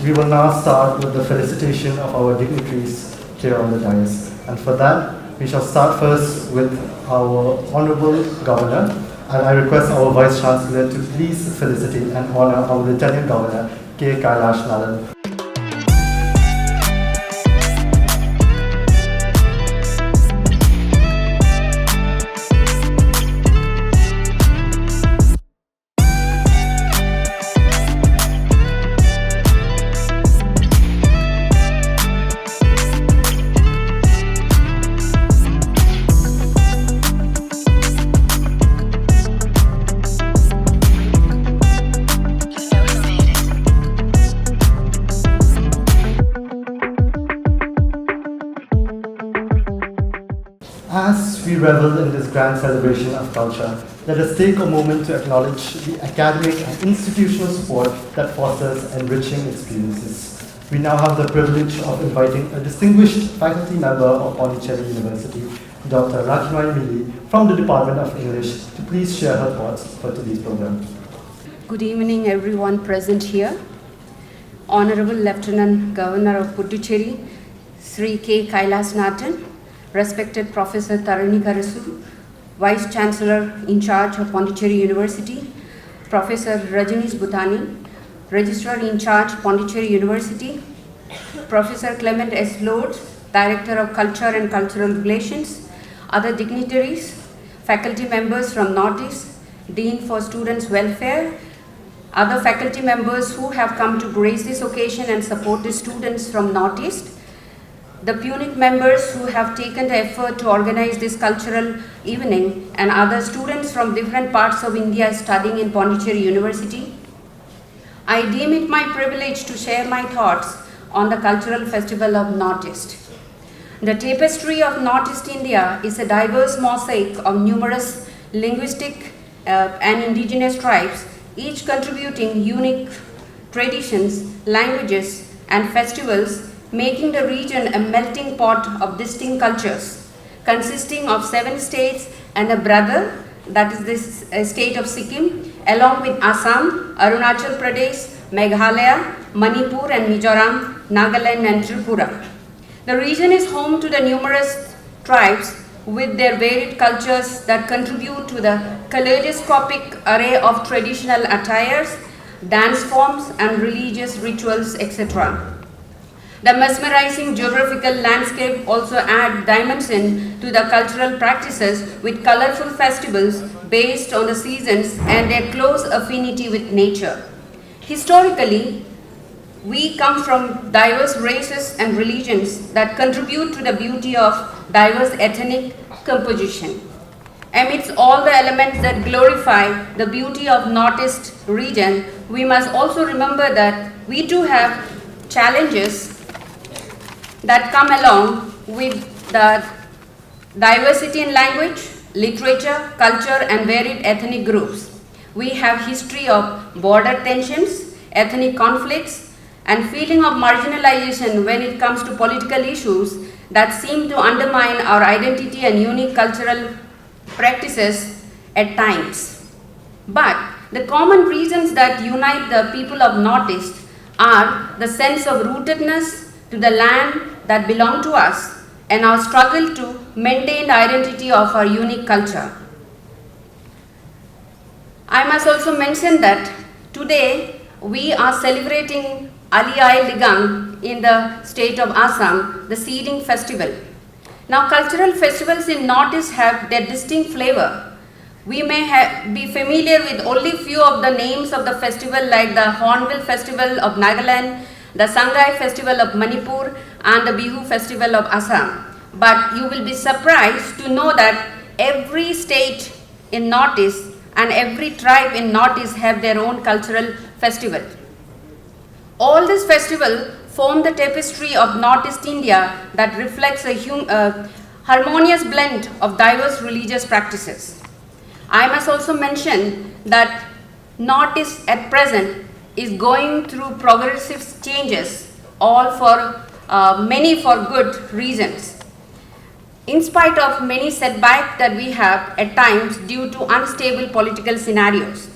We will now start with the felicitation of our dignitaries here on the dais. And for that, we shall start first with our Honorable Governor, and I request our Vice Chancellor to please felicitate and honor our Lieutenant Governor, K. Kailash Nalan. As we revel in this grand celebration of culture, let us take a moment to acknowledge the academic and institutional support that fosters enriching experiences. We now have the privilege of inviting a distinguished faculty member of Pondicherry University, Dr. Rajmai Mili, from the Department of English, to please share her thoughts for today's program. Good evening, everyone present here. Honorable Lieutenant Governor of Pundicherry, Sri K. Kailash Nalan, respected Professor Tarini Karasu, Vice Chancellor in charge of Pondicherry University, Professor Rajnish Bhutani, Registrar in charge Pondicherry University, Professor Clement S. Lord, Director of Culture and Cultural Relations, other dignitaries, faculty members from Northeast, Dean for Students' Welfare, other faculty members who have come to grace this occasion and support the students from Northeast, the Puneic members who have taken the effort to organize this cultural evening, and other students from different parts of India studying in Pondicherry University. I deem it my privilege to share my thoughts on the Cultural Festival of Northeast. The tapestry of Northeast India is a diverse mosaic of numerous linguistic and indigenous tribes, each contributing unique traditions, languages, and festivals, making the region a melting pot of distinct cultures, consisting of 7 states and a brother, that is this state of Sikkim, along with Assam, Arunachal Pradesh, Meghalaya, Manipur and Mizoram, Nagaland and Tripura. The region is home to the numerous tribes with their varied cultures that contribute to the kaleidoscopic array of traditional attires, dance forms and religious rituals, etc. The mesmerizing geographical landscape also adds dimension to the cultural practices with colorful festivals based on the seasons and their close affinity with nature. Historically, we come from diverse races and religions that contribute to the beauty of diverse ethnic composition. Amidst all the elements that glorify the beauty of Northeast region, we must also remember that we too have challenges that come along with the diversity in language, literature, culture and varied ethnic groups. We have history of border tensions, ethnic conflicts and feeling of marginalization when it comes to political issues that seem to undermine our identity and unique cultural practices at times. But the common reasons that unite the people of Northeast are the sense of rootedness to the land that belong to us and our struggle to maintain the identity of our unique culture. I must also mention that today we are celebrating Ali Ai Ligang in the state of Assam, the seeding festival. Now cultural festivals in Northeast have their distinct flavor. We may be familiar with only few of the names of the festival like the Hornbill Festival of Nagaland, the Sangai Festival of Manipur and the Bihu Festival of Assam. But you will be surprised to know that every state in Northeast and every tribe in Northeast have their own cultural festival. All these festivals form the tapestry of Northeast India that reflects a harmonious blend of diverse religious practices. I must also mention that Northeast at present is going through progressive changes, all for many for good reasons. In spite of many setbacks that we have at times due to unstable political scenarios,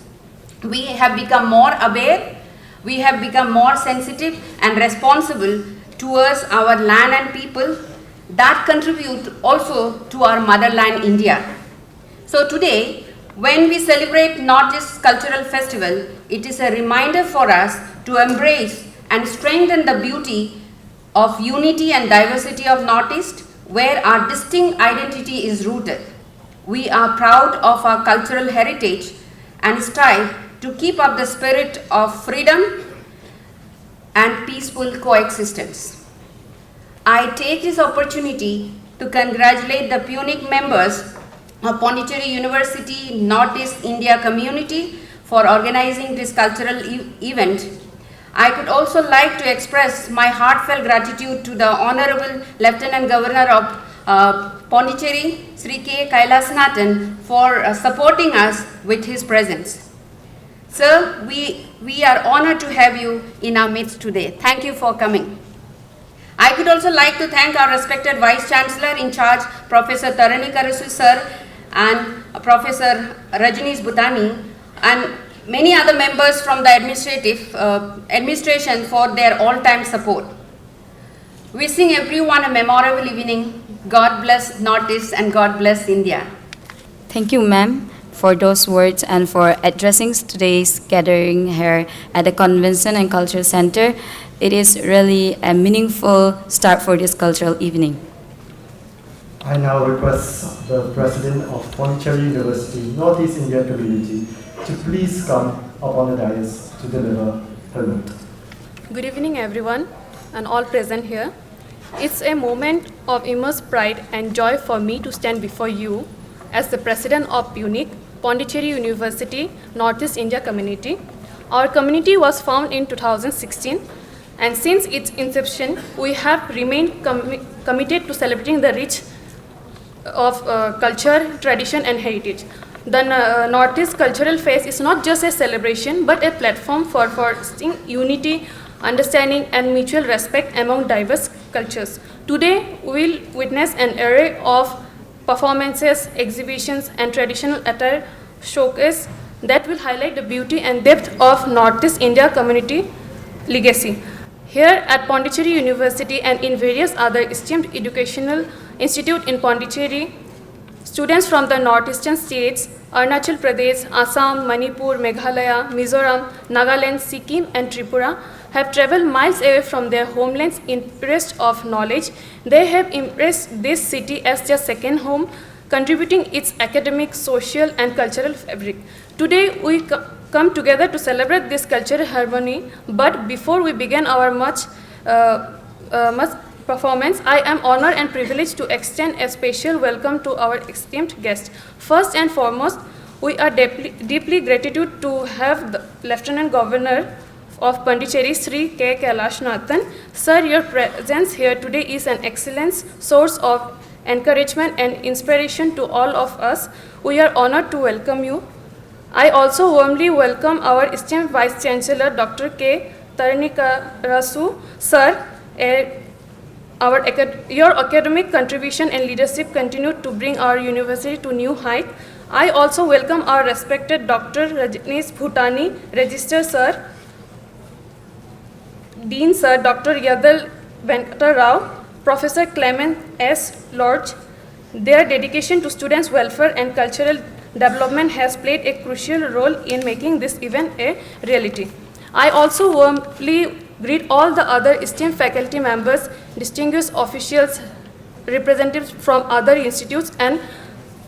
we have become more aware, We have become more sensitive and responsible towards our land and people that contribute also to our motherland India. So today, when we celebrate Northeast Cultural Festival, it is a reminder for us to embrace and strengthen the beauty of unity and diversity of Northeast, where our distinct identity is rooted. We are proud of our cultural heritage and strive to keep up the spirit of freedom and peaceful coexistence. I take this opportunity to congratulate the Puneic members of Pondicherry University Northeast India community for organizing this cultural event. I could also like to express my heartfelt gratitude to the Honorable Lieutenant Governor of Pondicherry, Sri K. Kailasnathan, for supporting us with his presence. Sir, we are honored to have you in our midst today. Thank you for coming. I could also like to thank our respected Vice Chancellor in charge, Professor Tarani Karasu sir, and Professor Rajneesh Bhutani, and many other members from the administration for their all-time support. Wishing everyone a memorable evening. God bless Northeast and God bless India. Thank you, ma'am, for those words and for addressing today's gathering here at the Convention and Culture Center. It is really a meaningful start for this cultural evening. I now request the President of Pondicherry University Northeast India Community to please come up on the dais to deliver her note. Good evening, everyone, and all present here. It's a moment of immense pride and joy for me to stand before you as the President of Puneic, Pondicherry University Northeast India Community. Our community was founded in 2016, and since its inception, we have remained committed to celebrating the rich of culture, tradition, and heritage. The Northeast Cultural Fest is not just a celebration, but a platform for fostering unity, understanding, and mutual respect among diverse cultures. Today, we'll witness an array of performances, exhibitions, and traditional attire showcase that will highlight the beauty and depth of Northeast India community legacy. Here at Pondicherry University and in various other esteemed educational institutes in Pondicherry, students from the northeastern states, Arunachal Pradesh, Assam, Manipur, Meghalaya, Mizoram, Nagaland, Sikkim, and Tripura, have traveled miles away from their homelands in quest of knowledge. They have embraced this city as their second home, contributing its academic, social, and cultural fabric. Today, we come together to celebrate this cultural harmony, but before we begin our much performance, I am honored and privileged to extend a special welcome to our esteemed guests. First and foremost, we are deeply gratitude to have the Lieutenant Governor of Pondicherry, Sri K. Kailasnathan. Sir, your presence here today is an excellent source of encouragement and inspiration to all of us. We are honored to welcome you. I also warmly welcome our esteemed Vice Chancellor, Dr. K. Tarani Karasu. Sir, your academic contribution and leadership continue to bring our university to new heights. I also welcome our respected Dr. Rajneesh Bhutani, Registrar Sir, Dean Sir, Dr. Yadal Venkata Rao, Professor Clement S. Lodge. Their dedication to students' welfare and cultural development has played a crucial role in making this event a reality. I also warmly greet all the other esteemed faculty members, distinguished officials, representatives from other institutes, and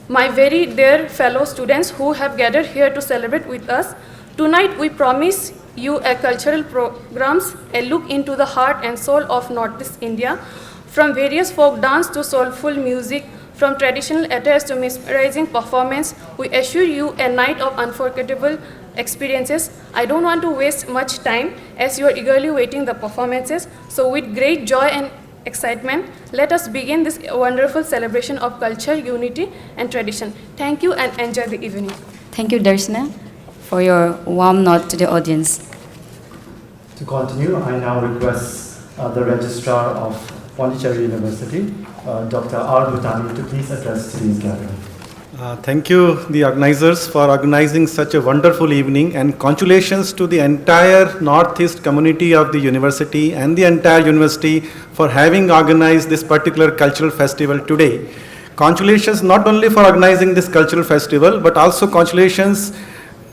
my very dear fellow students who have gathered here to celebrate with us. Tonight, we promise you a cultural programs, a look into the heart and soul of Northeast India, from various folk dance to soulful music, from traditional attires to mesmerizing performance. We assure you a night of unforgettable experiences. I don't want to waste much time as you are eagerly waiting the performances. So with great joy and excitement, let us begin this wonderful celebration of culture, unity, and tradition. Thank you and enjoy the evening. Thank you, Darshana, for your warm nod to the audience. To continue, I now request the Registrar of Pondicherry University, Dr. R. Bhutani, to please address today's gathering. Thank you, the organizers, for organizing such a wonderful evening, and congratulations to the entire Northeast community of the university and the entire university for having organized this particular cultural festival today. Congratulations not only for organizing this cultural festival, but also congratulations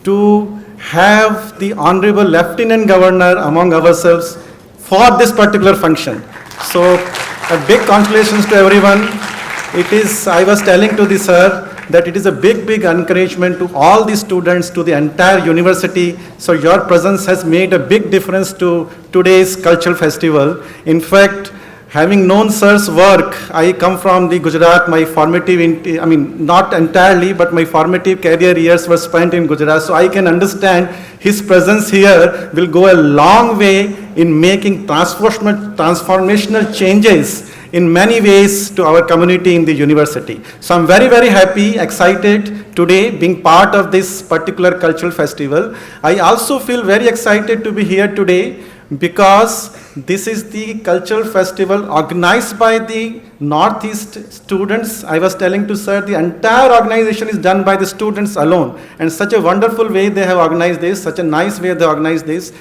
to have the Honorable Lieutenant Governor among ourselves for this particular function. So, a big congratulations to everyone. I was telling to the sir that it is a big encouragement to all the students, to the entire university. So your presence has made a big difference to today's cultural festival. In fact, having known sir's work, I come from the Gujarat, my not entirely, but my formative career years were spent in Gujarat. So I can understand his presence here will go a long way in making transformational changes in many ways to our community in the university. So I'm very happy, excited today being part of this particular cultural festival. I also feel very excited to be here today because this is the cultural festival organized by the Northeast students. I was telling to sir, the entire organization is done by the students alone, and such a wonderful way they have organized this, such a nice way they organized this.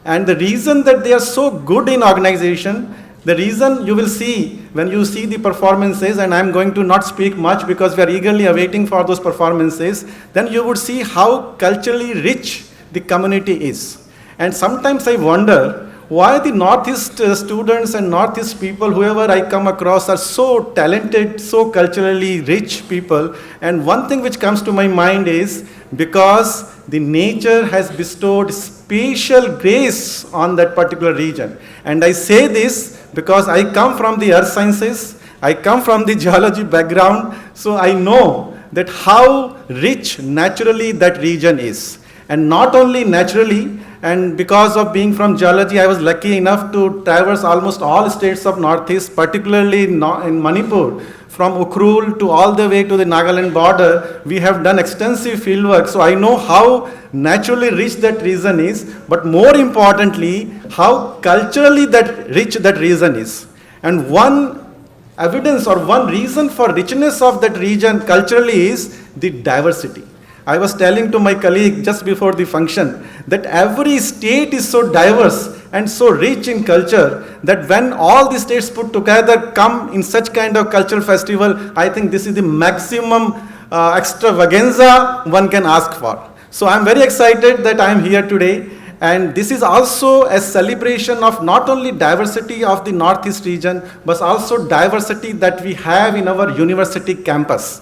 And the reason that they are so good in organization, the reason you will see when you see the performances, and I'm going to not speak much because we are eagerly awaiting for those performances, then you would see how culturally rich the community is. And sometimes I wonder why the Northeast students and Northeast people, whoever I come across, are so talented, so culturally rich people. And one thing which comes to my mind is because the nature has bestowed special grace on that particular region. And I say this because I come from the earth sciences, I come from the geology background, so I know that how rich naturally that region is. And not only naturally, and because of being from geology, I was lucky enough to traverse almost all states of Northeast, particularly in Manipur. From Ukhrul to all the way to the Nagaland border, we have done extensive fieldwork. So I know how naturally rich that region is, but more importantly, how culturally rich that region is. And one evidence or one reason for richness of that region culturally is the diversity. I was telling to my colleague just before the function that every state is so diverse and so rich in culture that when all the states put together come in such kind of cultural festival, I think this is the maximum extravaganza one can ask for. So I'm very excited that I'm here today, and this is also a celebration of not only diversity of the Northeast region, but also diversity that we have in our university campus.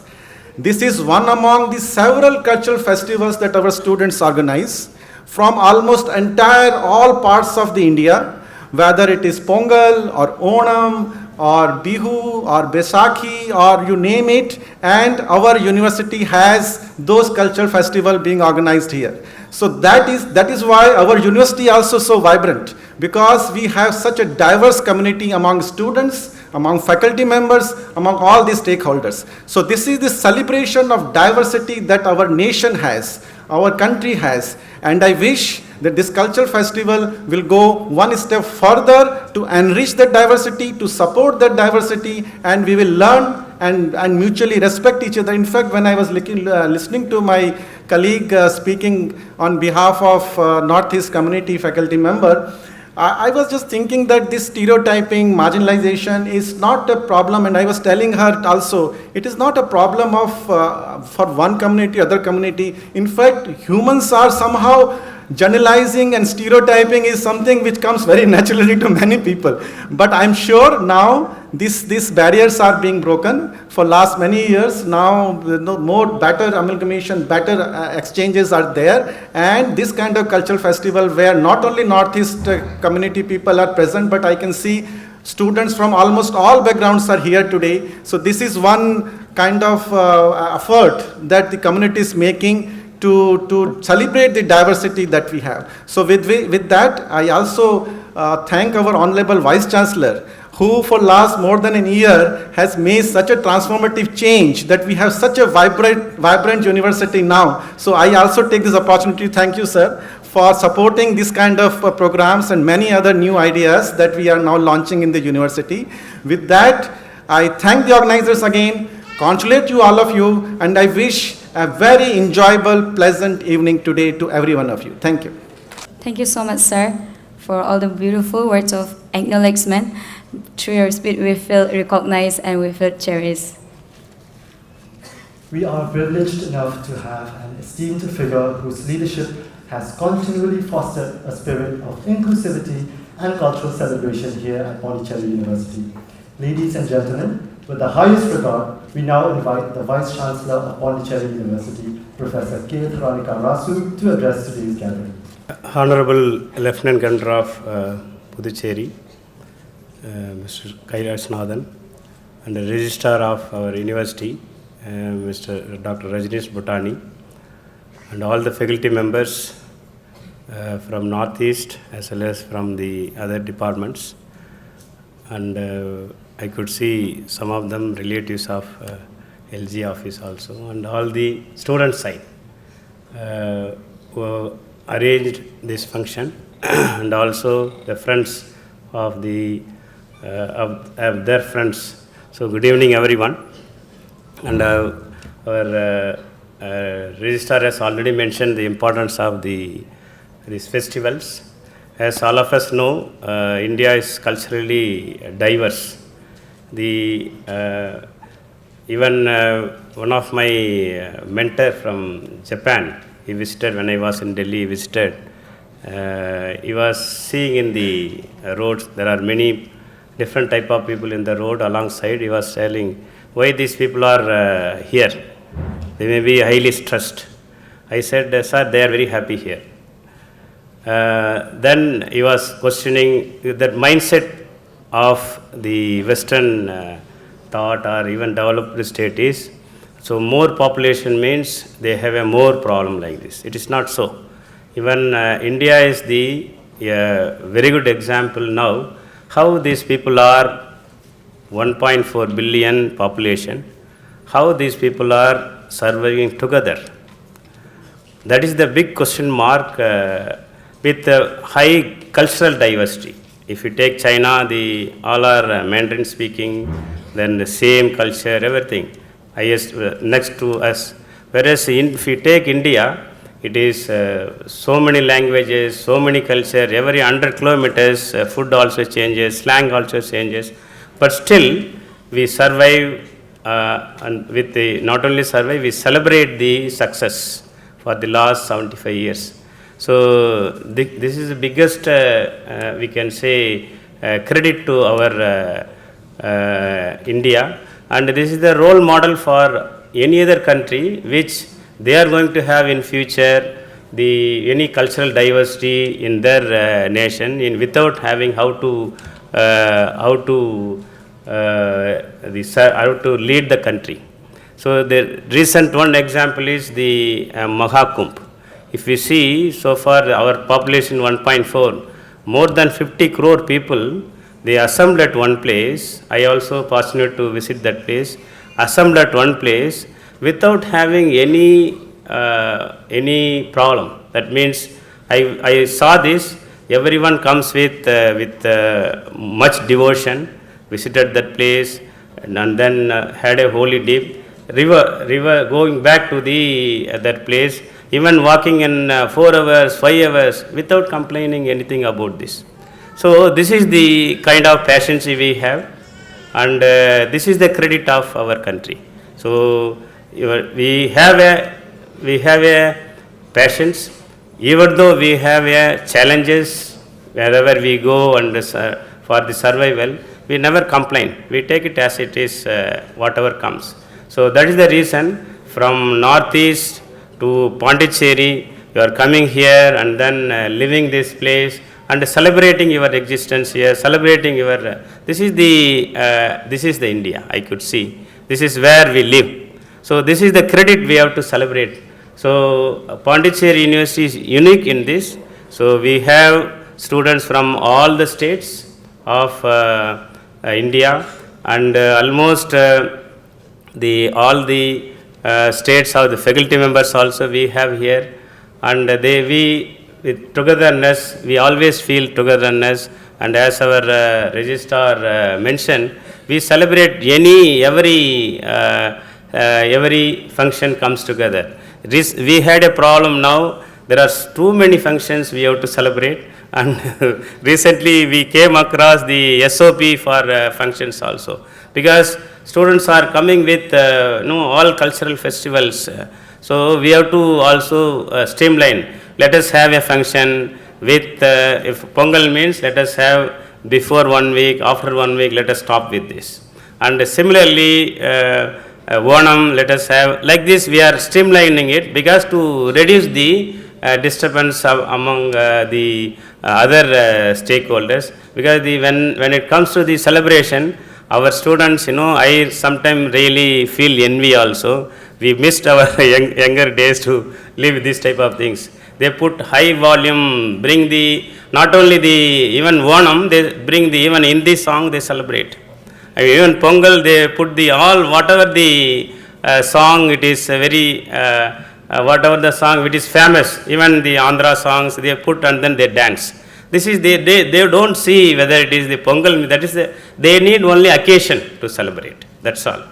This is one among the several cultural festivals that our students organize from almost all parts of the India, whether it is Pongal or Onam or Bihu or Baisakhi or you name it, and our university has those cultural festivals being organized here. So that is why our university also so vibrant, because we have such a diverse community among students, among faculty members, among all the stakeholders. So this is the celebration of diversity that our nation has, our country has, and I wish that this cultural festival will go one step further to enrich that diversity, to support that diversity, and we will learn and mutually respect each other. In fact, when I was listening to my colleague speaking on behalf of Northeast community faculty member, I was just thinking that this stereotyping, marginalization is not a problem, and I was telling her also, it is not a problem of for one community, other community. In fact, humans are somehow generalizing, and stereotyping is something which comes very naturally to many people. But I'm sure now these barriers are being broken for last many years. Now better amalgamation, better exchanges are there, and this kind of cultural festival where not only Northeast community people are present, but I can see students from almost all backgrounds are here today. So this is one kind of effort that the community is making to celebrate the diversity that we have. So with that, I also thank our Honorable Vice Chancellor, who for last more than a year has made such a transformative change that we have such a vibrant university now. So I also take this opportunity to thank you, sir, for supporting this kind of programs and many other new ideas that we are now launching in the university. With that, I thank the organizers again congratulate you, all of you, and I wish a very enjoyable, pleasant evening today to every one of you. Thank you. Thank you so much, sir, for all the beautiful words of acknowledgement. Through your speech, we feel recognized and we feel cherished. We are privileged enough to have an esteemed figure whose leadership has continually fostered a spirit of inclusivity and cultural celebration here at Pondicherry University. Ladies and gentlemen, with the highest regard, we now invite the Vice Chancellor of Pondicherry University, Professor K. Tharanika Rasu, to address today's gathering. Honorable Lieutenant Governor of Puducherry, Mr. Kailasnathan, and the Registrar of our University, Mr. Dr. Rajneesh Bhutani, and all the faculty members from Northeast as well as from the other departments. And I could see some of them relatives of LG office also, and all the student side who arranged this function and also the friends of the of their friends. So good evening everyone. And our registrar has already mentioned the importance of these festivals. As all of us know, India is culturally diverse. The even one of my mentor from Japan, he visited when I was in Delhi. He visited. He was seeing in the roads there are many different type of people in the road alongside. He was telling why these people are here. They may be highly stressed. I said, sir, they are very happy here. Then he was questioning that mindset of the Western thought or even developed state is, so more population means they have a more problem like this. It is not so. Even India is the very good example now how these people are 1.4 billion population, how these people are surviving together. That is the big question mark with high cultural diversity. If you take China, all are Mandarin speaking, then the same culture, everything, highest next to us. Whereas if you take India, it is so many languages, so many culture, every 100 kilometers, food also changes, slang also changes. But still, we survive, and with the, not only survive, we celebrate the success for the last 75 years. So, this is the biggest, we can say, credit to our India. And this is the role model for any other country which they are going to have in future any cultural diversity in their nation without having how to lead the country. So the recent one example is the Mahakumbh. If we see, so far our population 1.4, more than 50 crore people, they assembled at one place. I also fortunate to visit that place, assembled at one place without having any problem. That means I saw this, everyone comes with much devotion, visited that place, and then had a holy dip. River going back to that place, even walking in 4 hours, 5 hours, without complaining anything about this. So this is the kind of passion we have, and this is the credit of our country. So we have a patience, even though we have a challenges wherever we go and for the survival, we never complain. We take it as it is, whatever comes. So that is the reason from Northeast to Pondicherry, you are coming here and then living this place and celebrating your existence here, celebrating your. This is the India. I could see. This is where we live. So this is the credit we have to celebrate. So Pondicherry University is unique in this. So we have students from all the states of India, and almost all the states of the faculty members also we have here, and with togetherness, we always feel togetherness. And as our registrar mentioned, we celebrate every every function comes together. We had a problem now. There are too many functions we have to celebrate, and recently we came across the SOP for functions also, because students are coming with all cultural festivals. So we have to also streamline. Let us have a function with, if Pongal means, let us have before 1 week, after 1 week, let us stop with this. And similarly, Onam, let us have, like this we are streamlining it, because to reduce the disturbance among the other stakeholders, because when it comes to the celebration, our students, I sometimes really feel envy also. We missed our younger days to live this type of things. They put high volume, bring the, not only the, even Onam, they bring the, even Hindi song they celebrate. Even Pongal, they put the all, whatever the song, it is very, whatever the song which is famous, even the Andhra songs they put and then they dance. This is, they don't see whether it is the Pongal, that is, they need only occasion to celebrate, that's all.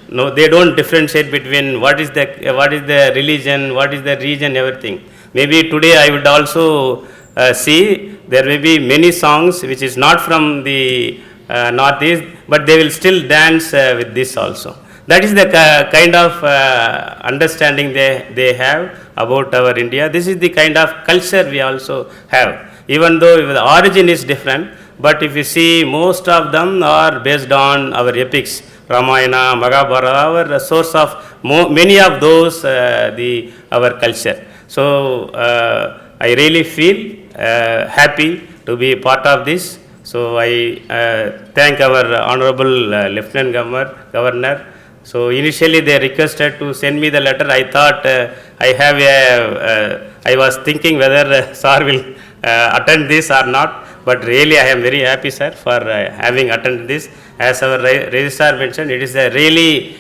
No, they don't differentiate between what is the religion, what is the region, everything. Maybe today I would also see there may be many songs which is not from the northeast, but they will still dance with this also. That is the kind of understanding they have about our India. This is the kind of culture we also have. Even though the origin is different, but if you see, most of them are based on our epics, Ramayana, Mahabharata, our source of many of those, our culture. So I really feel happy to be part of this. So I thank our Honorable Lieutenant Governor. So initially they requested to send me the letter. I thought I was thinking whether sir will attend this or not. But really I am very happy, sir, for having attended this. As our registrar mentioned, it is a really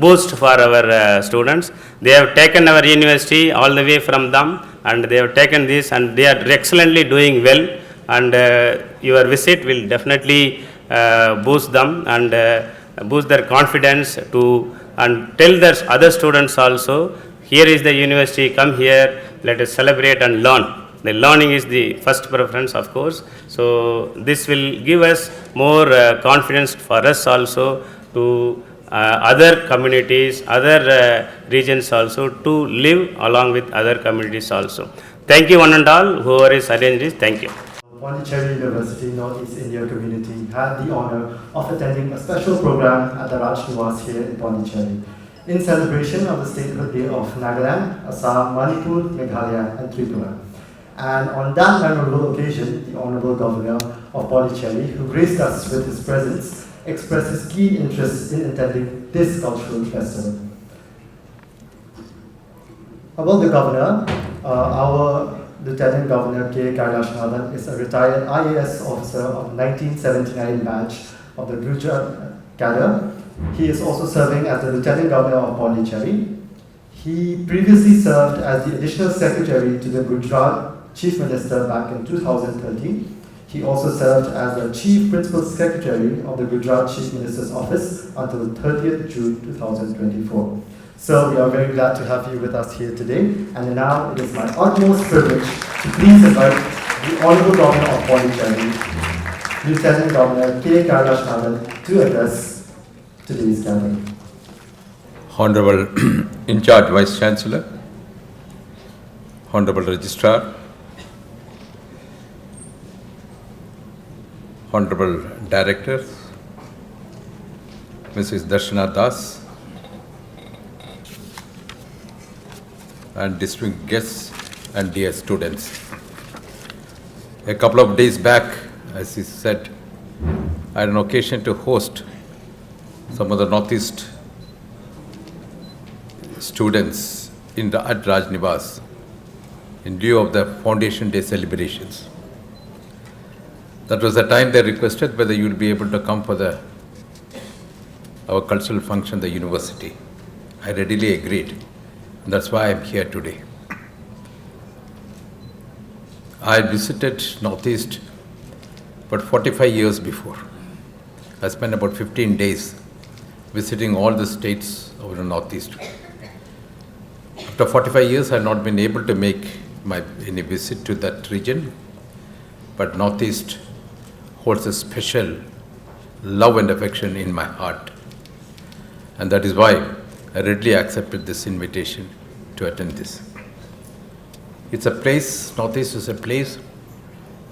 boost for our students. They have taken our university all the way from them, and they have taken this, and they are excellently doing well. And your visit will definitely boost them and boost their confidence to, and tell their other students also, here is the university, come here, let us celebrate and learn. The learning is the first preference, of course. So this will give us more confidence for us also to other communities, other regions also, to live along with other communities also. Thank you one and all, whoever is arranged this, thank you. Pondicherry University Northeast India community had the honor of attending a special program at the Raj Niwas here in Pondicherry, in celebration of the Statehood Day of Nagaland, Assam, Manipur, Meghalaya and Tripura. And on that memorable occasion, the Honorable Governor of Pondicherry, who graced us with his presence, expressed his keen interest in attending this cultural festival. About the Governor, our Lieutenant Governor K. Kailashanathan is a retired IAS officer of 1979 batch of the Gujarat cadre. He is also serving as the Lieutenant Governor of Pondicherry. He previously served as the Additional Secretary to the Gujarat Chief Minister back in 2013. He also served as the Chief Principal Secretary of the Gujarat Chief Minister's Office until 30th June 2024. So we are very glad to have you with us here today. And now it is my utmost privilege to please invite the Honorable Governor of Pondicherry, Lieutenant Governor K. Kailashanathan, to address today's gathering. Honorable In Charge Vice Chancellor, Honorable Registrar, Honorable Director, Mrs. Darshana Das, and distinguished guests and dear students. A couple of days back, as he said, I had an occasion to host some of the Northeast students at Raj Niwas in lieu of the Foundation Day celebrations. That was the time they requested whether you will be able to come for our cultural function, the university. I readily agreed. And that's why I'm here today. I visited Northeast about 45 years before. I spent about 15 days visiting all the states of of the Northeast. After 45 years, I have not been able to make any visit to that region, but Northeast holds a special love and affection in my heart. And that is why I readily accepted this invitation to attend this. It's a place, Northeast is a place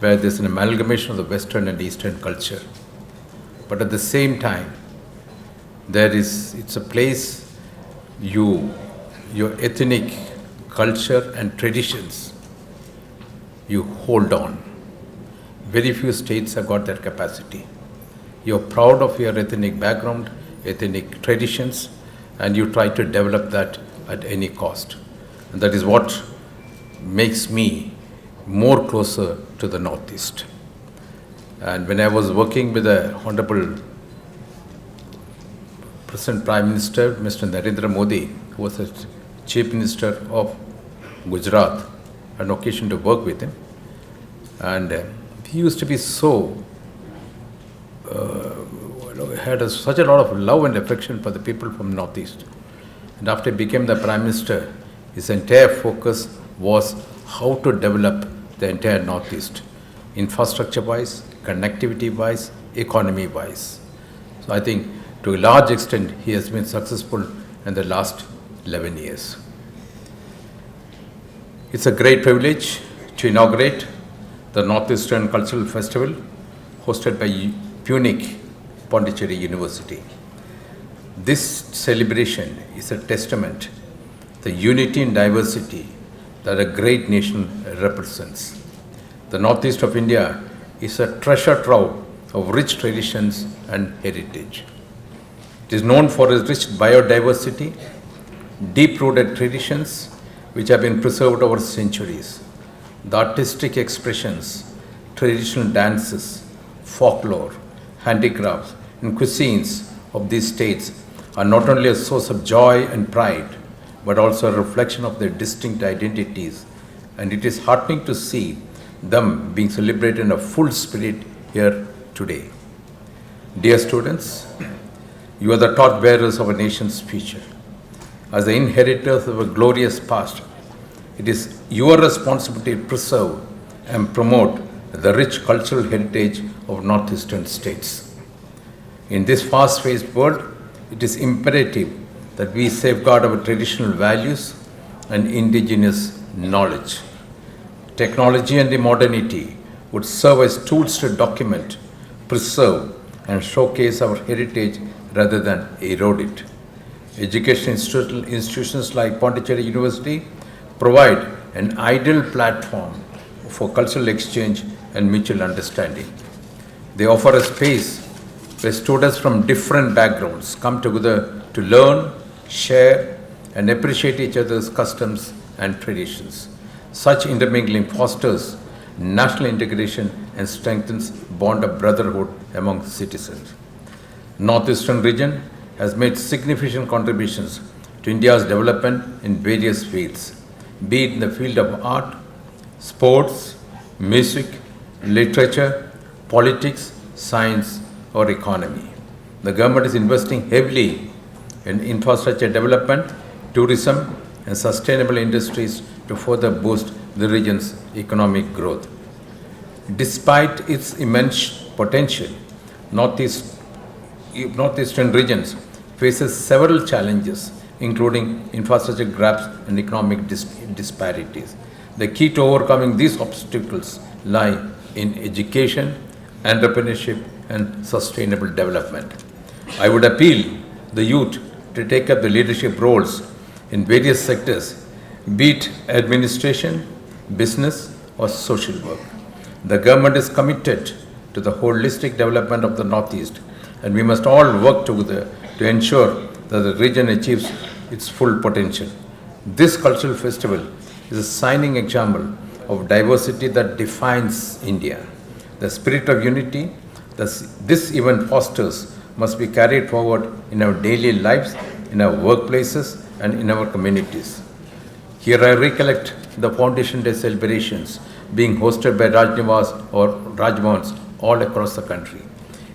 where there's an amalgamation of the Western and Eastern culture. But at the same time, it's a place your ethnic culture and traditions, you hold on. Very few states have got that capacity. You're proud of your ethnic background, ethnic traditions, and you try to develop that at any cost. And that is what makes me more closer to the Northeast. And when I was working with the Honorable Present Prime Minister, Mr. Narendra Modi, who was the Chief Minister of Gujarat, I had an occasion to work with him. And he used to be had such a lot of love and affection for the people from Northeast. And after he became the Prime Minister, his entire focus was how to develop the entire Northeast, infrastructure-wise, connectivity-wise, economy-wise. So I think to a large extent, he has been successful in the last 11 years. It's a great privilege to inaugurate the Northeastern Cultural Festival hosted by Puneic, Pondicherry University. This celebration is a testament to the unity and diversity that a great nation represents. The Northeast of India is a treasure trove of rich traditions and heritage. It is known for its rich biodiversity, deep-rooted traditions which have been preserved over centuries. The artistic expressions, traditional dances, folklore, handicrafts, and cuisines of these states are not only a source of joy and pride, but also a reflection of their distinct identities. And it is heartening to see them being celebrated in a full spirit here today. Dear students, you are the torchbearers of a nation's future. As the inheritors of a glorious past, it is your responsibility to preserve and promote the rich cultural heritage of northeastern states. In this fast-paced world, it is imperative that we safeguard our traditional values and indigenous knowledge. Technology and the modernity would serve as tools to document, preserve, and showcase our heritage rather than erode it. Education institutions like Pondicherry University provide an ideal platform for cultural exchange and mutual understanding. They offer a space where students from different backgrounds come together to learn, share, and appreciate each other's customs and traditions. Such intermingling fosters national integration and strengthens bond of brotherhood among citizens. Northeastern region has made significant contributions to India's development in various fields, be it in the field of art, sports, music, literature, politics, science, or economy. The government is investing heavily in infrastructure development, tourism, and sustainable industries to further boost the region's economic growth. Despite its immense potential, northeastern regions faces several challenges, including infrastructure gaps and economic disparities. The key to overcoming these obstacles lie in education, entrepreneurship, and sustainable development. I would appeal the youth to take up the leadership roles in various sectors, be it administration, business, or social work. The government is committed to the holistic development of the Northeast, and we must all work together to ensure that the region achieves its full potential. This cultural festival is a shining example of diversity that defines India. The spirit of unity this event fosters must be carried forward in our daily lives, in our workplaces, and in our communities. Here I recollect the Foundation Day celebrations being hosted by Rajnivas or Rajbhavans all across the country.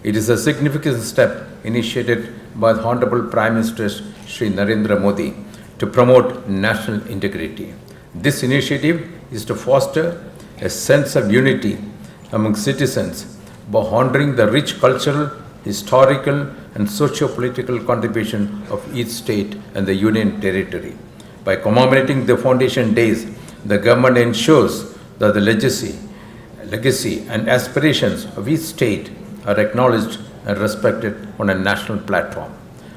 It is a significant step initiated by the Honorable Prime Minister's Shri Narendra Modi, to promote national integrity. This initiative is to foster a sense of unity among citizens by honoring the rich cultural, historical, and socio-political contribution of each state and the union territory. By commemorating the foundation days, the government ensures that the legacy and aspirations of each state are acknowledged and respected on a national platform.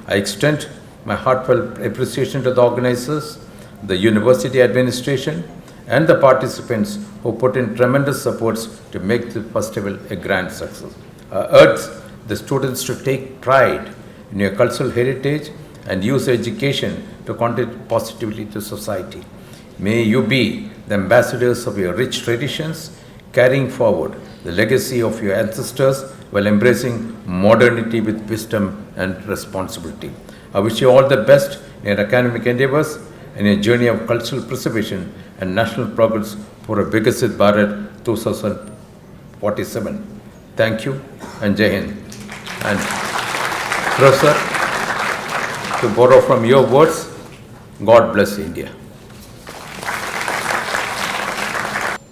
I extend my heartfelt appreciation to the organizers, the university administration, and the participants who put in tremendous efforts to make the festival a grand success. I urge the students to take pride in your cultural heritage and use education to contribute positively to society. May you be the ambassadors of your rich traditions, carrying forward the legacy of your ancestors while embracing modernity with wisdom and responsibility. I wish you all the best in your academic endeavors and your journey of cultural preservation and national progress for a Vikasit Bharat 2047. Thank you and Jai Hind. And Professor, to borrow from your words, God bless India.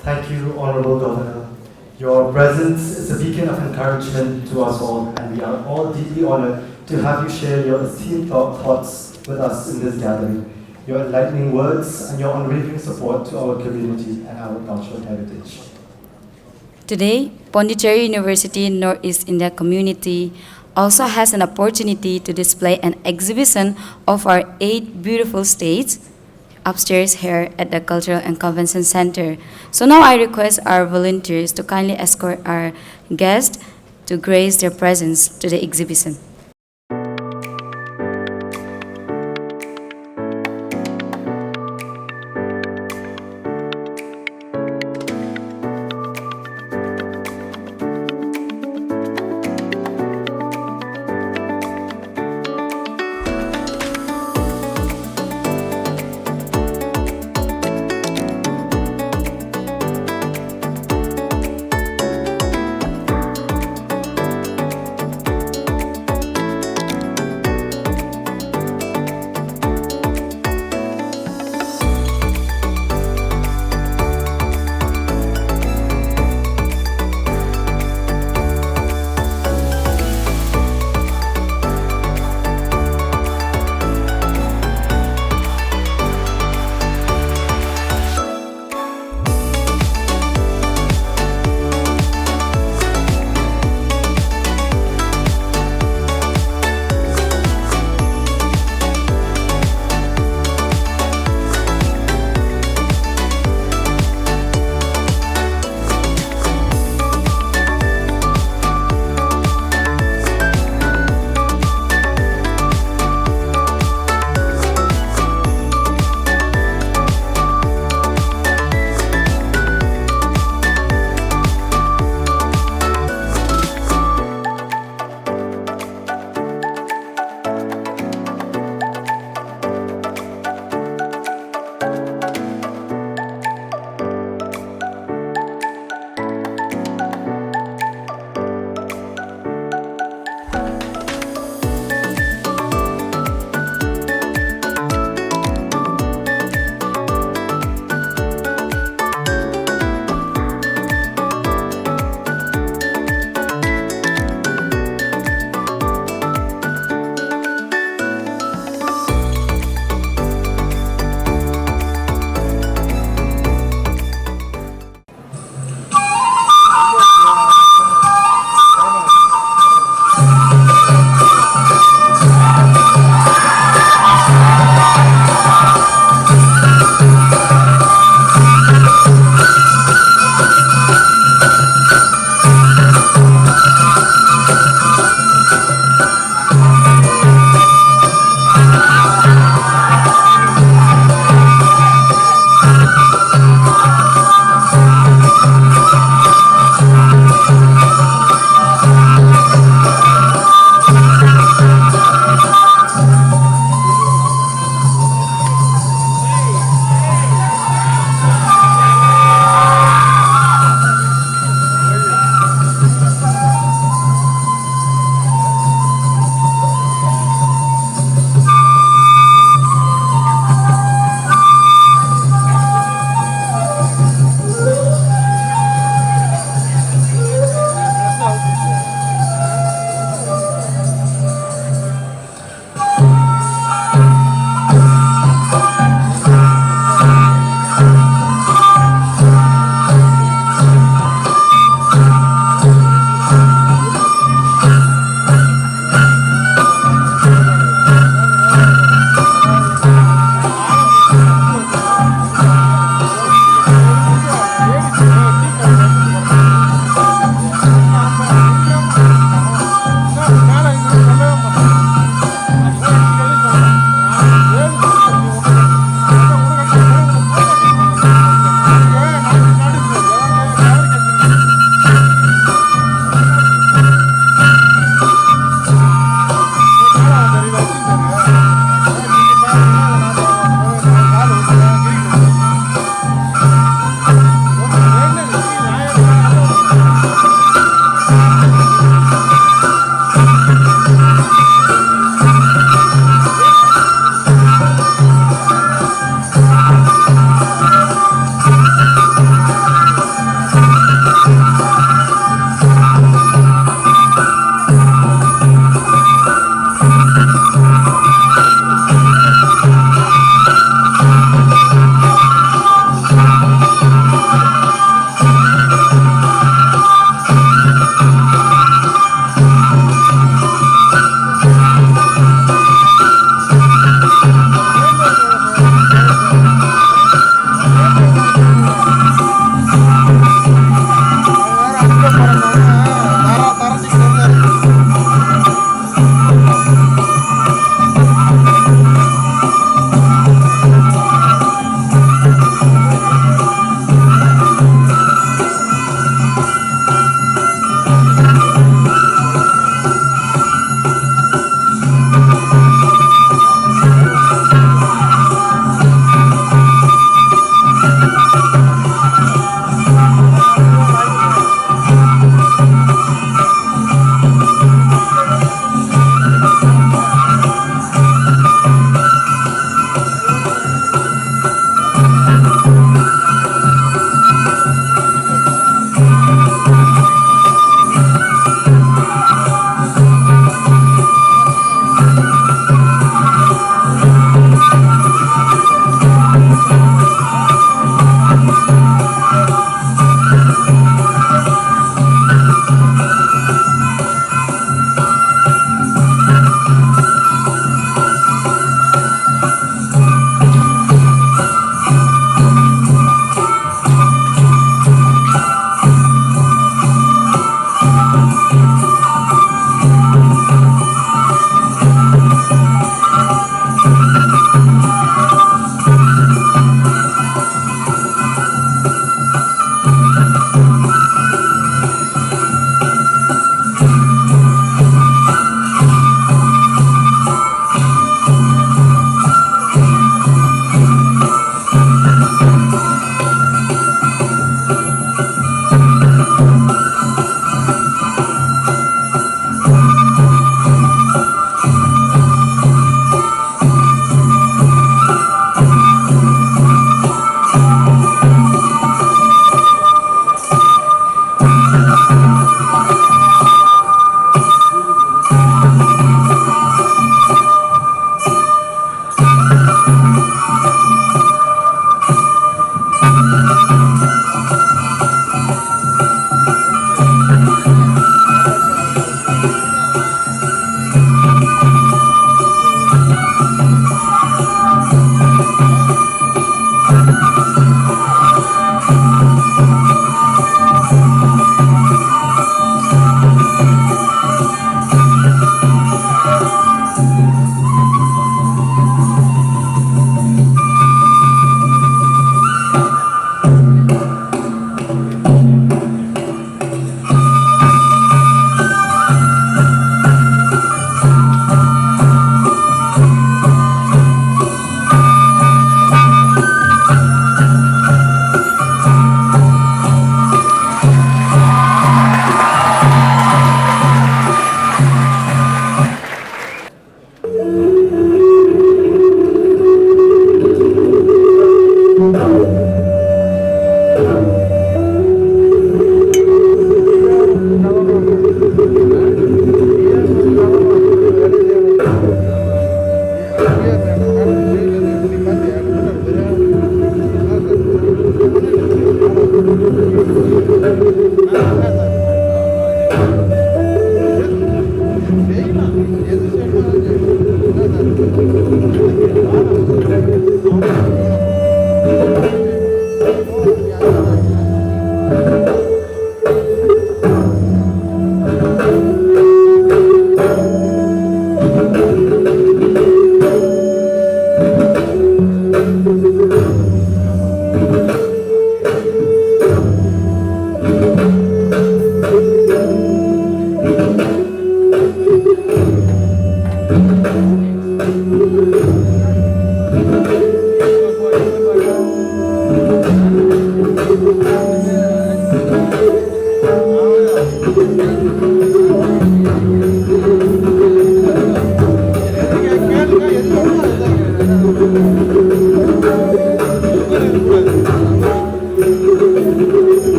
Thank you, Honorable Governor. Your presence is a beacon of encouragement to us all, and we are all deeply honored to have you share your esteemed thoughts with us in this gathering. Your enlightening words and your unwavering support to our community and our cultural heritage. Today, Pondicherry University Northeast India Community also has an opportunity to display an exhibition of our 8 beautiful states upstairs here at the Cultural and Convention Center. So now I request our volunteers to kindly escort our guests to grace their presence to the exhibition.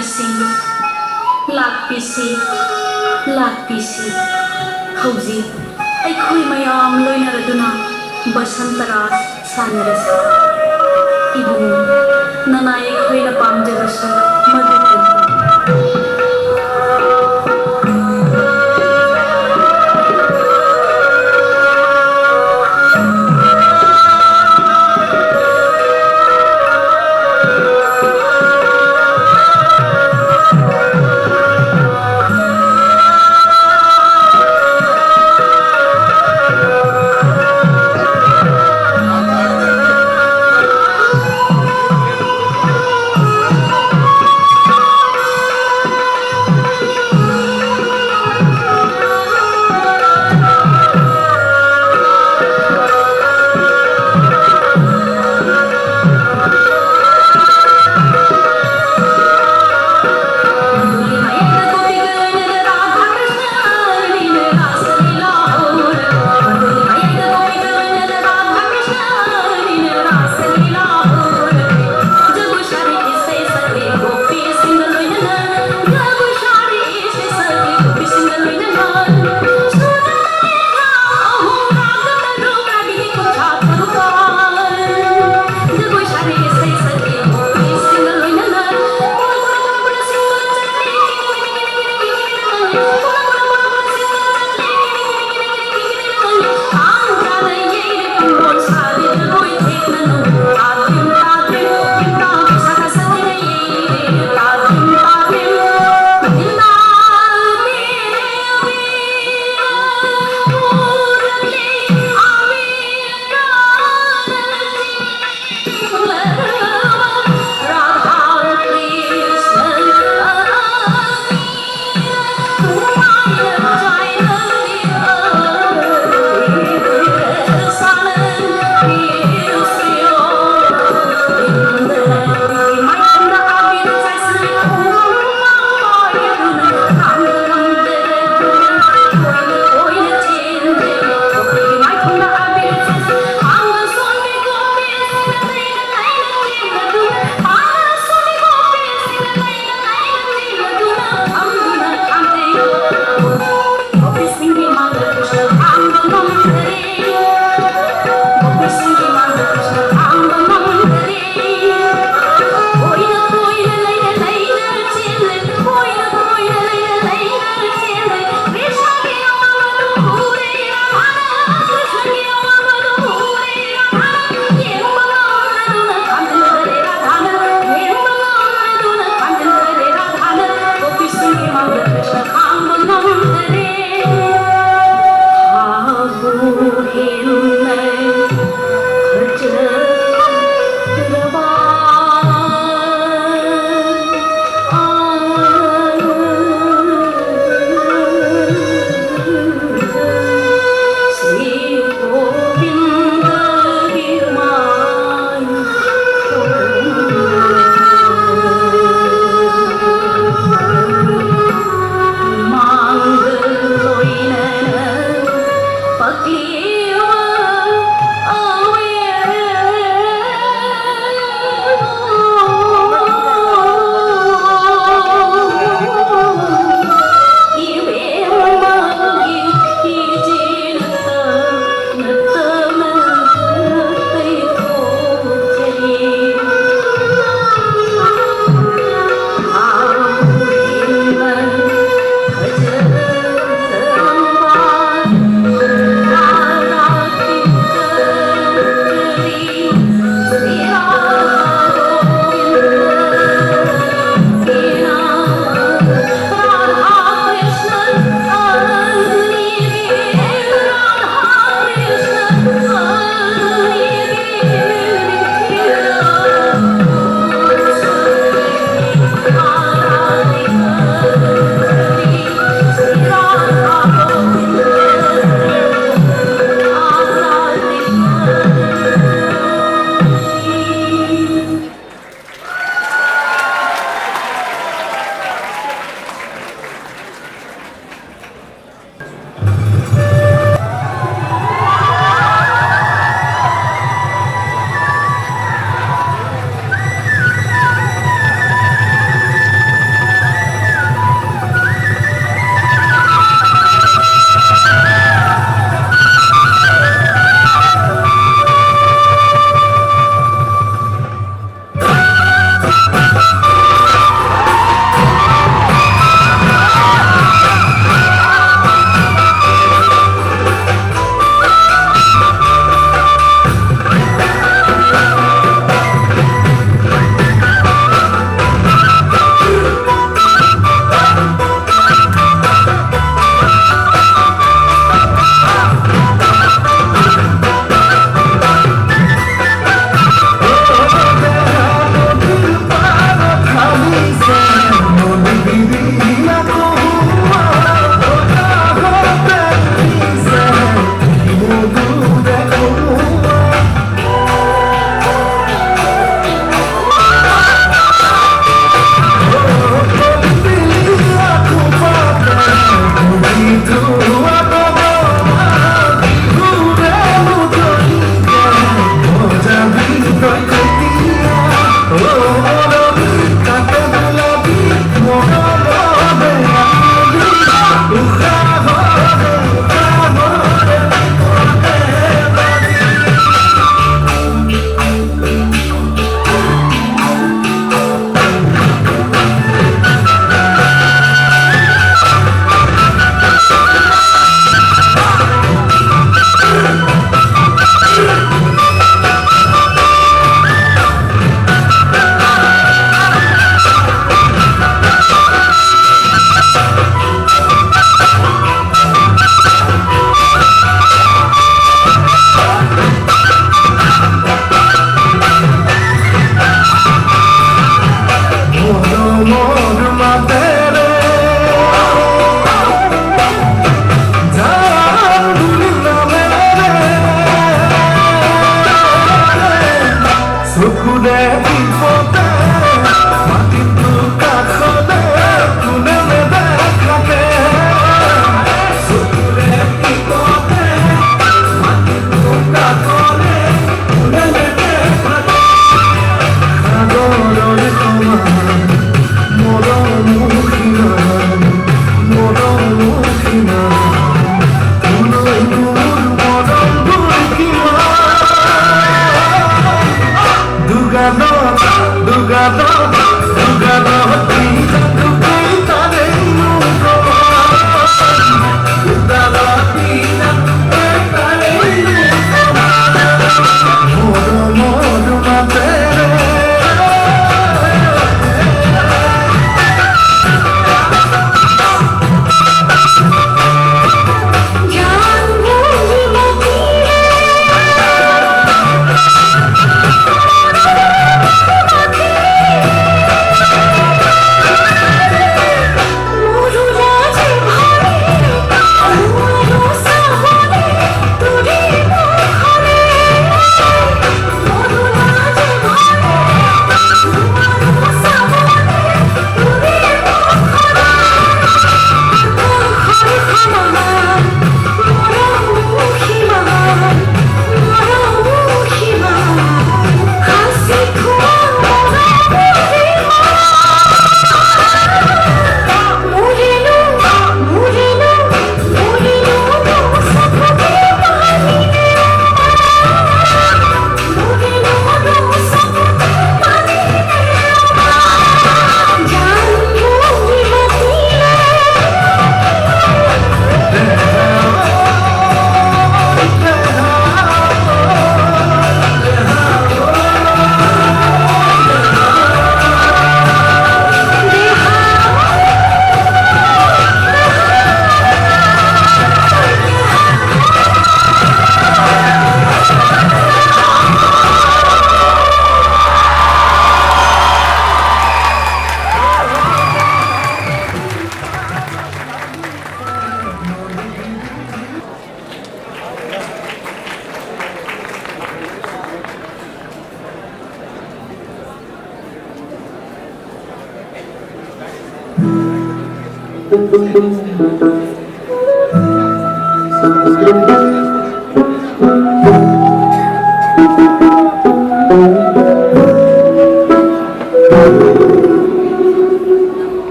ꯃꯁꯤꯡ ꯂꯥꯛꯄꯤꯁꯤ ꯂꯥꯛꯄꯤꯁꯤ ꯍꯧꯖꯤꯛ ꯑꯩꯈꯣꯏ ꯃꯌꯥꯝ ꯂꯣꯏꯅꯔꯗꯨꯅ ꯕꯁꯟꯇꯔꯥ ꯁꯥꯟꯅꯔꯁꯤ ꯏꯕꯨꯡ ꯅꯅꯥꯏ ꯑꯩꯈꯣꯏꯅ ꯄꯥꯝꯖꯕꯁꯨ ꯃꯗꯨꯇꯅꯤ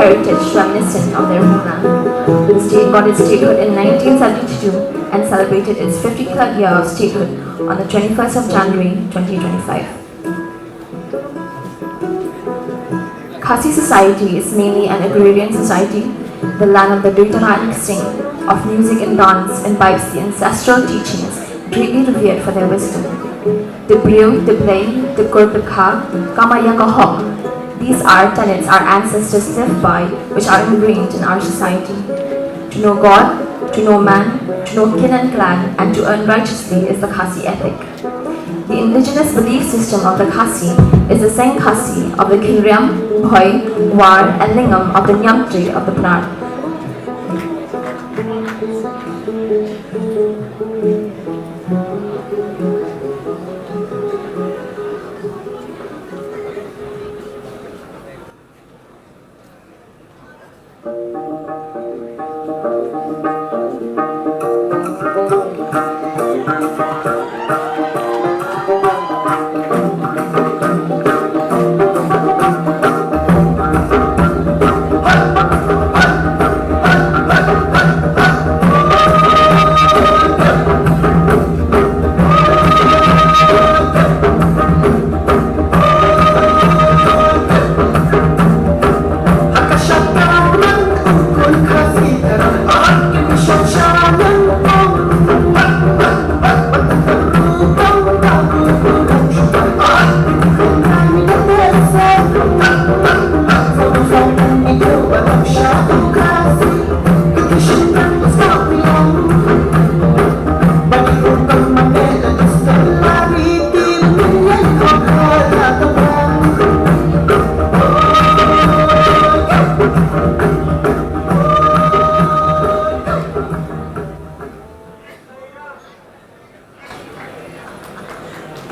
Heritage reminiscent of their homeland. The state got its statehood in 1972 and celebrated its 53rd year of statehood on the 21st of January 2025. Khasi society is mainly an agrarian society. The land of the Deuteratic sing of music and dance imbibes the ancestral teachings greatly revered for their wisdom. The brew, the play, the kurpikha, kamayakahok. These are tenets our ancestors lived by, which are ingrained in our society. To know God, to know man, to know kin and clan, and to earn righteously is the Khasi ethic. The indigenous belief system of the Khasi is the Seng Khasi of the Kinriam, Bhoi, War, and Lingam of the Nyamtre of the Puneic.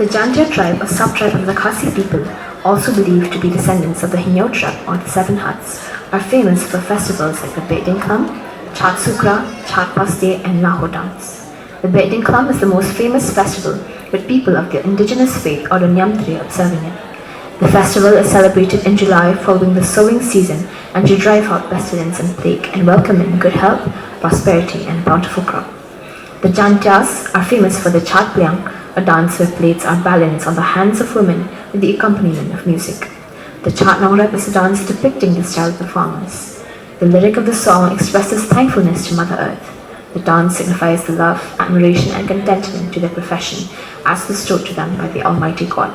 The Jantia tribe, a subtribe of the Khasi people, also believed to be descendants of the Hinyo tribe or the Seven Huts, are famous for festivals like the Bedinklam, Chat Sukra, Chat Paste, and Naho dance. The Bedinklam is the most famous festival, with people of the indigenous faith or the Nyamtre observing it. The festival is celebrated in July following the sowing season and to drive out pestilence and plague and welcome in good health, prosperity, and bountiful crop. The Jantias are famous for the Chat Pliang, a dance where plates are balanced on the hands of women with the accompaniment of music. The Chat Naurap is a dance depicting the style performance. The lyric of the song expresses thankfulness to Mother Earth. The dance signifies the love, admiration, and contentment to their profession as bestowed to them by the Almighty God.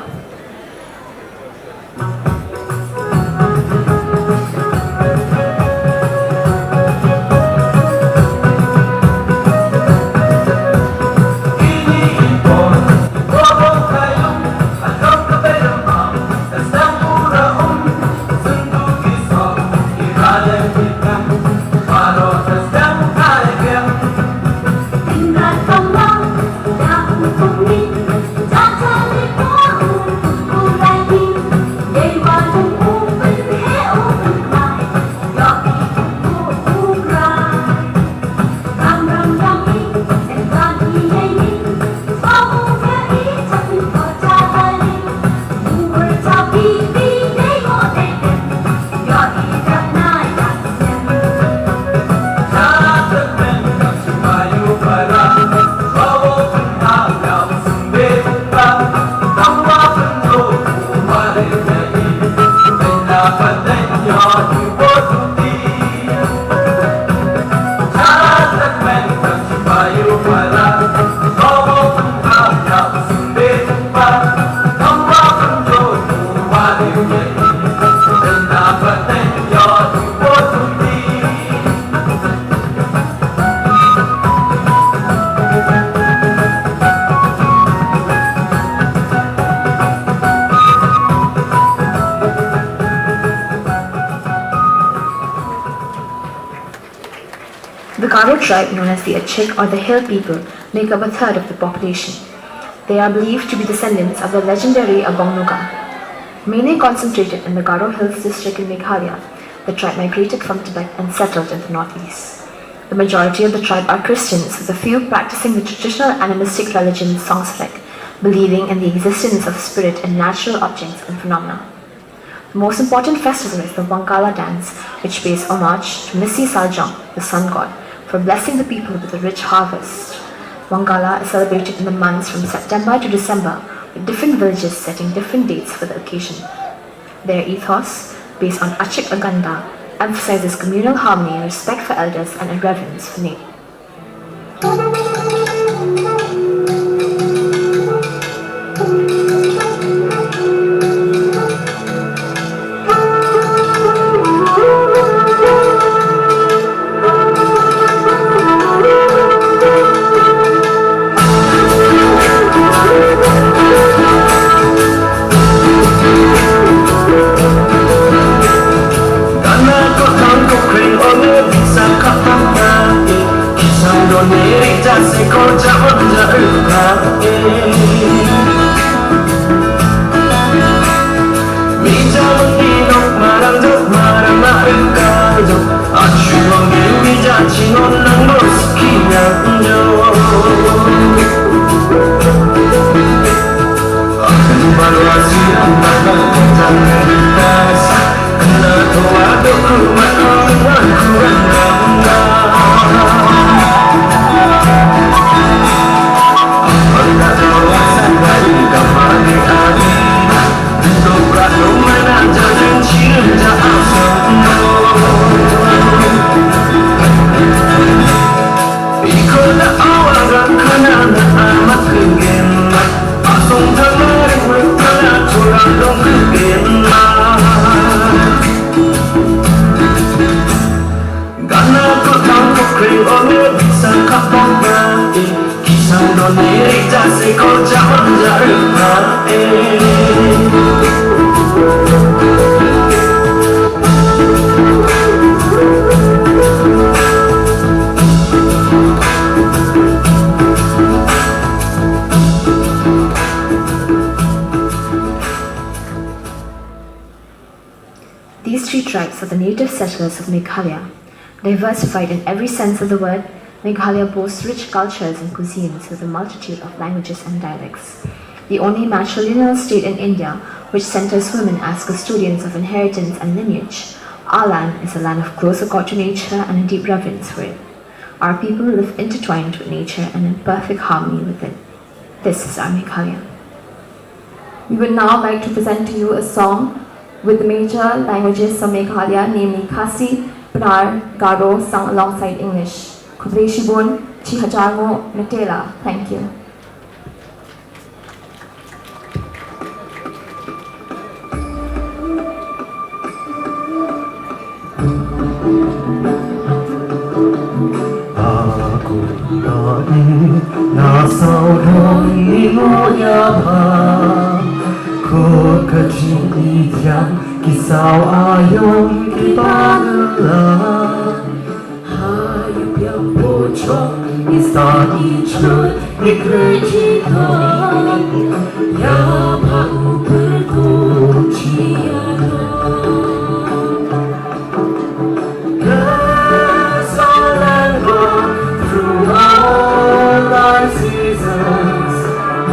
The Garo tribe, known as the Achik or the Hill people, make up a third of the population. They are believed to be descendants of the legendary Abongnuga. Mainly concentrated in the Garo Hills district in Meghalaya, the tribe migrated from Tibet and settled in the northeast. The majority of the tribe are Christians, with a few practicing the traditional animistic religion Songslek, believing in the existence of spirit and natural objects and phenomena. The most important festival is the Wangala dance, which pays homage to Missy Saljong, the sun god, for blessing the people with a rich harvest. Wangala is celebrated in the months from September to December, with different villages setting different dates for the occasion. Their ethos, based on Achik Aganda, emphasizes communal harmony, respect for elders, and a reverence for nature. These three tribes are the native settlers of Meghalaya. Diversified in every sense of the word, Meghalaya boasts rich cultures and cuisines with a multitude of languages and dialects. The only matrilineal state in India which centers women as custodians of inheritance and lineage, our land is a land of close accord to nature and a deep reverence for it. Our people live intertwined with nature and in perfect harmony with it. This is our Meghalaya. We would now like to present to you a song with the major languages of Meghalaya, namely Khasi, Pnar, Garo, sung alongside English. Kubleshibun, Chihajango, Metela. Thank you. Aku nasau doi moya pa, ko kecil tiang kisau ayom kipala, hayup yang pocong istan ichut ikrejito, ya pau berkuciano.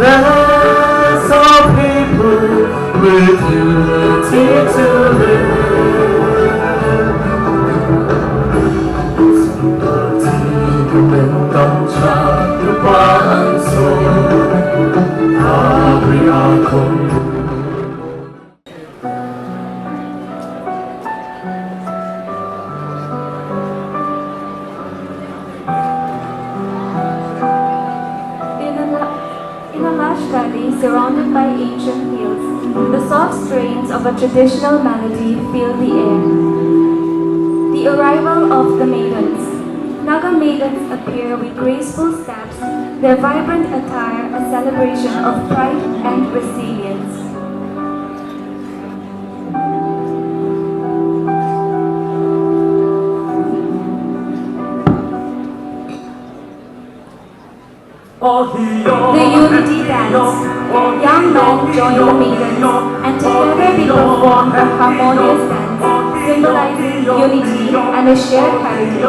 Bless all people with unity to live. Simpati membentang jatuh bangsa, abri aku ancient fields, the soft strains of a traditional melody fill the air. The arrival of the maidens. Naga maidens appear with graceful steps, their vibrant attire a celebration of pride and resilience. The Unity Dance. Young men join the maidens and together they perform a harmonious dance, symbolizing unity and a shared heritage.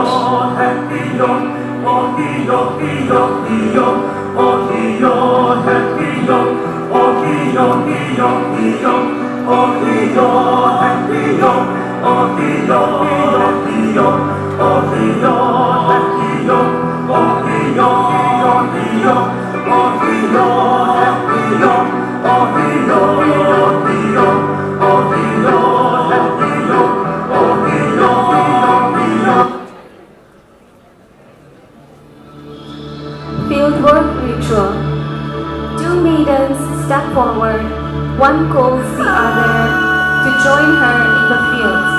Fieldwork ritual. Two maidens step forward, one calls the other to join her in the fields.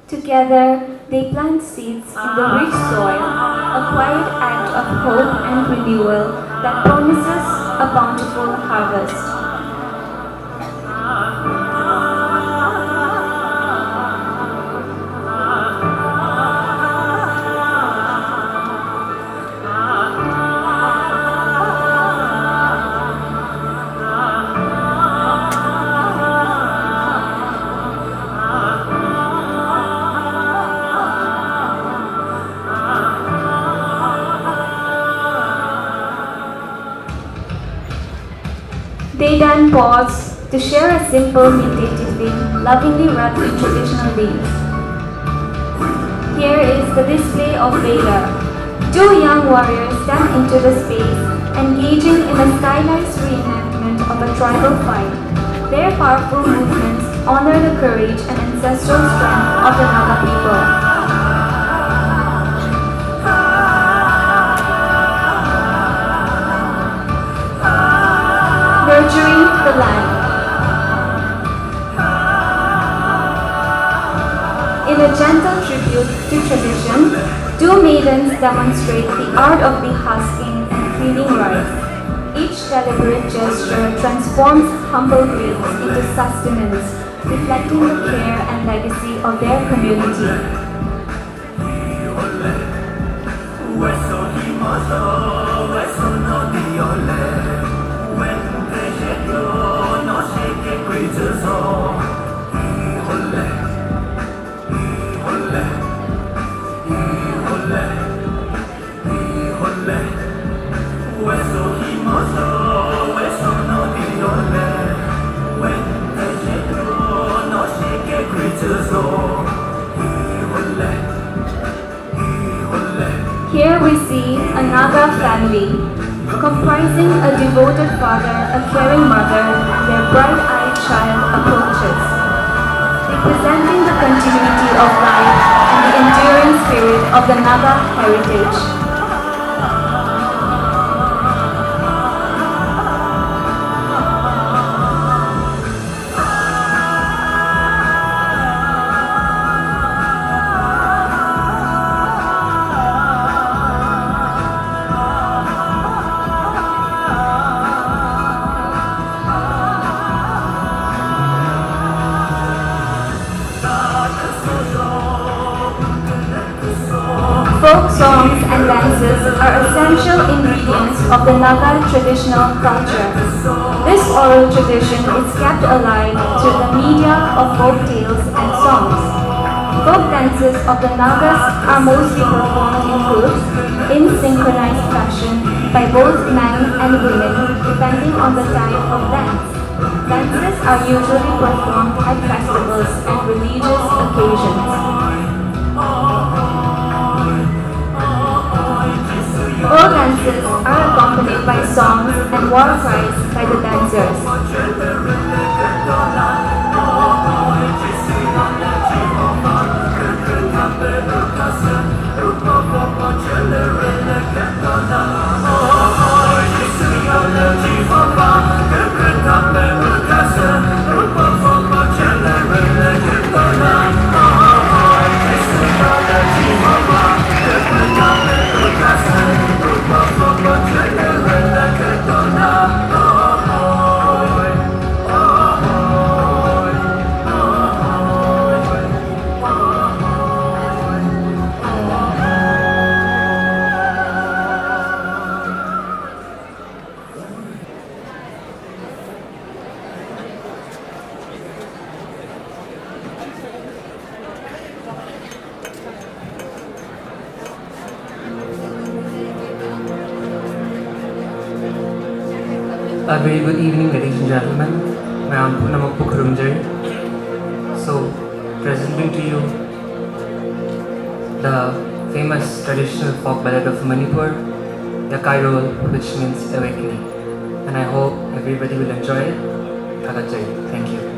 Together, they plant seeds in the rich soil, a quiet act of hope and renewal that promises a bountiful harvest. They then pause to share a simple midday tiffin, lovingly wrapped in traditional leaves. Here is the display of Veda. Two young warriors step into the space, engaging in a stylized reenactment of a tribal fight. Their powerful movements honor the courage and ancestral strength of the Naga people. Nurturing the land. In a gentle tribute to tradition, two maidens demonstrate the art of dehusking and cleaning rice. Each deliberate gesture transforms humble grains into sustenance, reflecting the care and legacy of their community. Here we see a Naga family, comprising a devoted father, a caring mother, their bright-eyed child approaches, representing the continuity of life and the enduring spirit of the Naga heritage. Folk songs and dances are essential ingredients of the Naga traditional culture. This oral tradition is kept alive through the media of folk tales and songs. Folk dances of the Nagas are mostly performed in groups in synchronized fashion, by both men and women depending on the type of dance. Dances are usually performed at festivals and religious occasions. All dances are accompanied by songs and war cries by the dancers. A very good evening, ladies and gentlemen. I am Puneic. So, presenting to you the famous traditional folk ballad of Manipur, the Kairol, which means awakening. And I hope everybody will enjoy it. Thank you.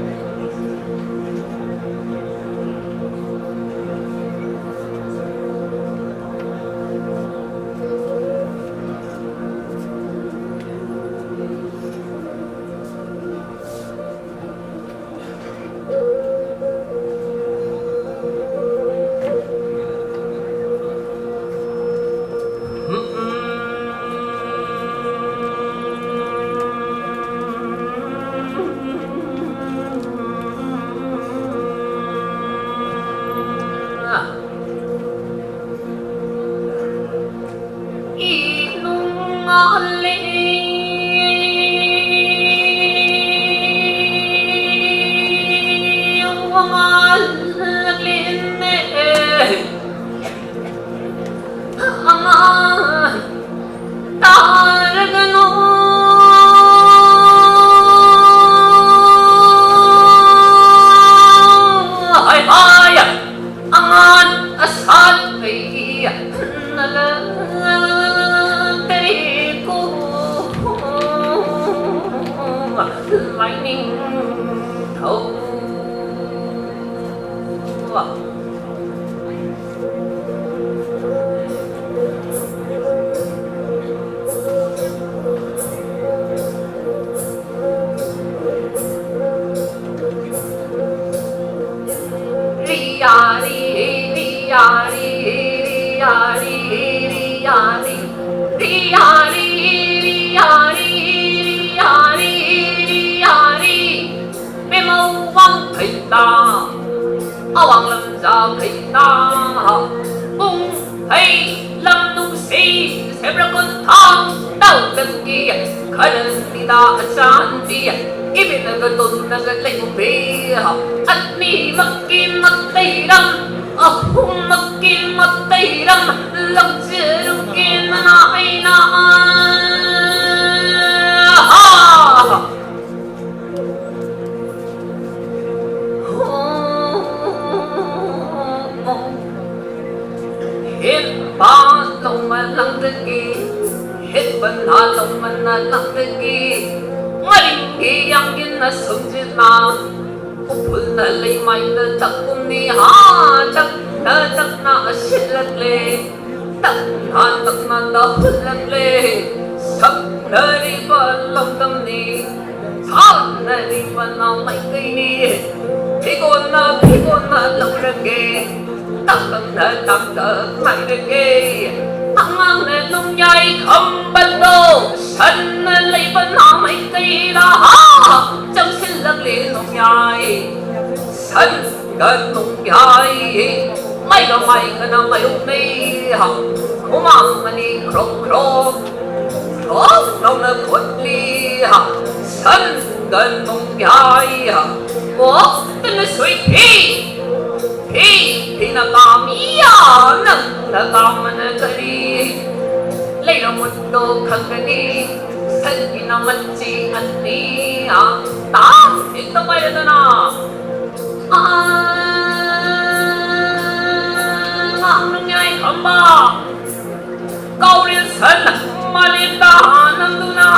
Later mundo khagani salgina manchi anni ta ito pala na ang ngay kamba kaurin san malinda nanduna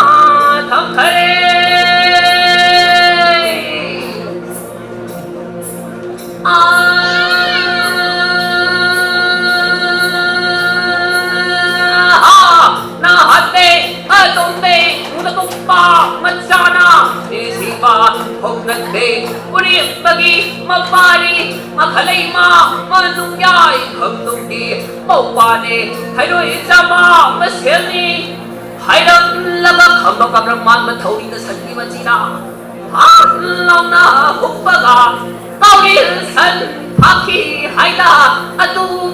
thakare Hognatte, Uri Bagi, Mapari, Makalema, Manungyai, Kamduki, Mopane, Hairoi Zama, Maselni, Hairam Lava, Kamakabraman, Matoni, the Sandi Majina, Lona, Hupaga, Tauril San, Paki, Haida, Adu.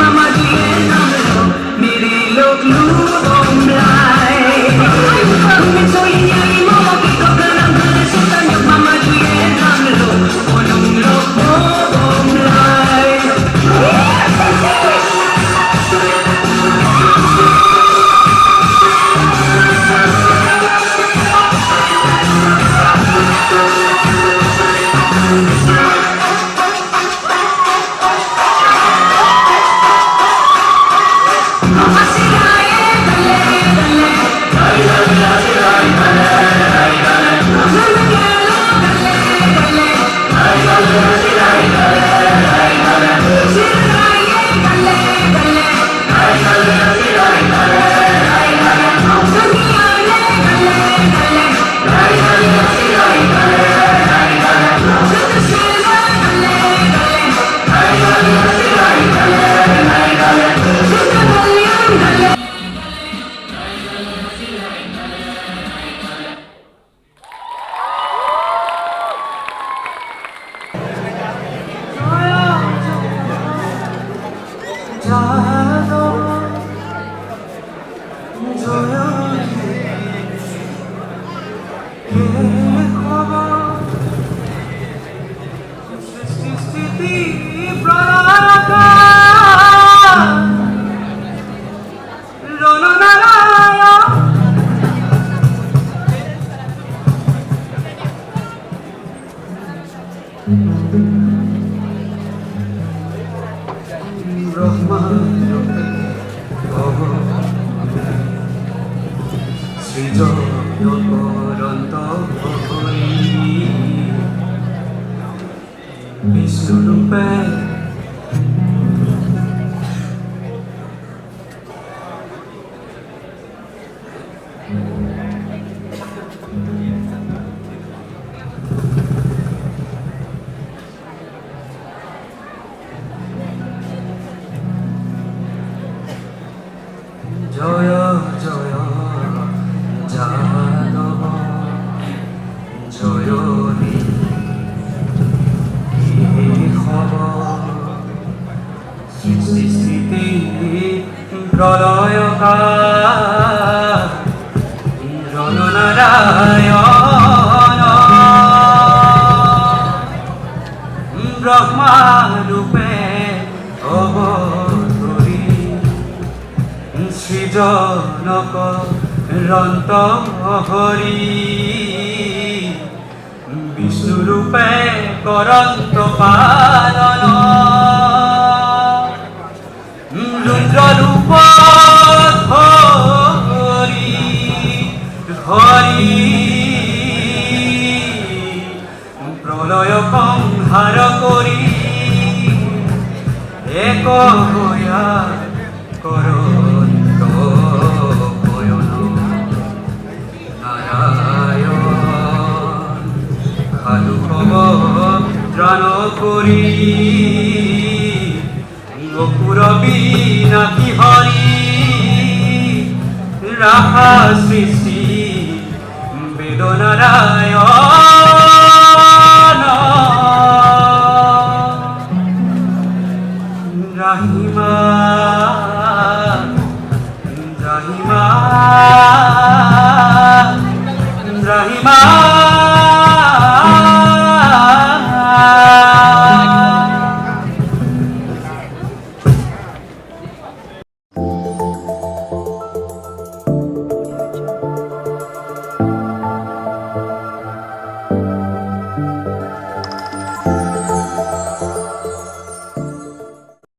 Mama, do you know? রূপে জয় জয় যাদব জয় হে খবর সৃষ্টি স্থিতি প্রলয়কার রণনারায়ণ ব্রহ্মারূপে অবতরী সৃজনক রন্ত হরি বিষ্ণুরূপে করন্ত পালন রুদ্ররূপ হরি হরি প্রলয় সংহার করি এক হইয়া করন্ত বয়ন নারায়ণ খালু কব ত্রাণ করি অকুর বিনাকি হরি রাহা সৃষ্টি বেদনারায়ণ রাহিমা রাহিমা রাহিমা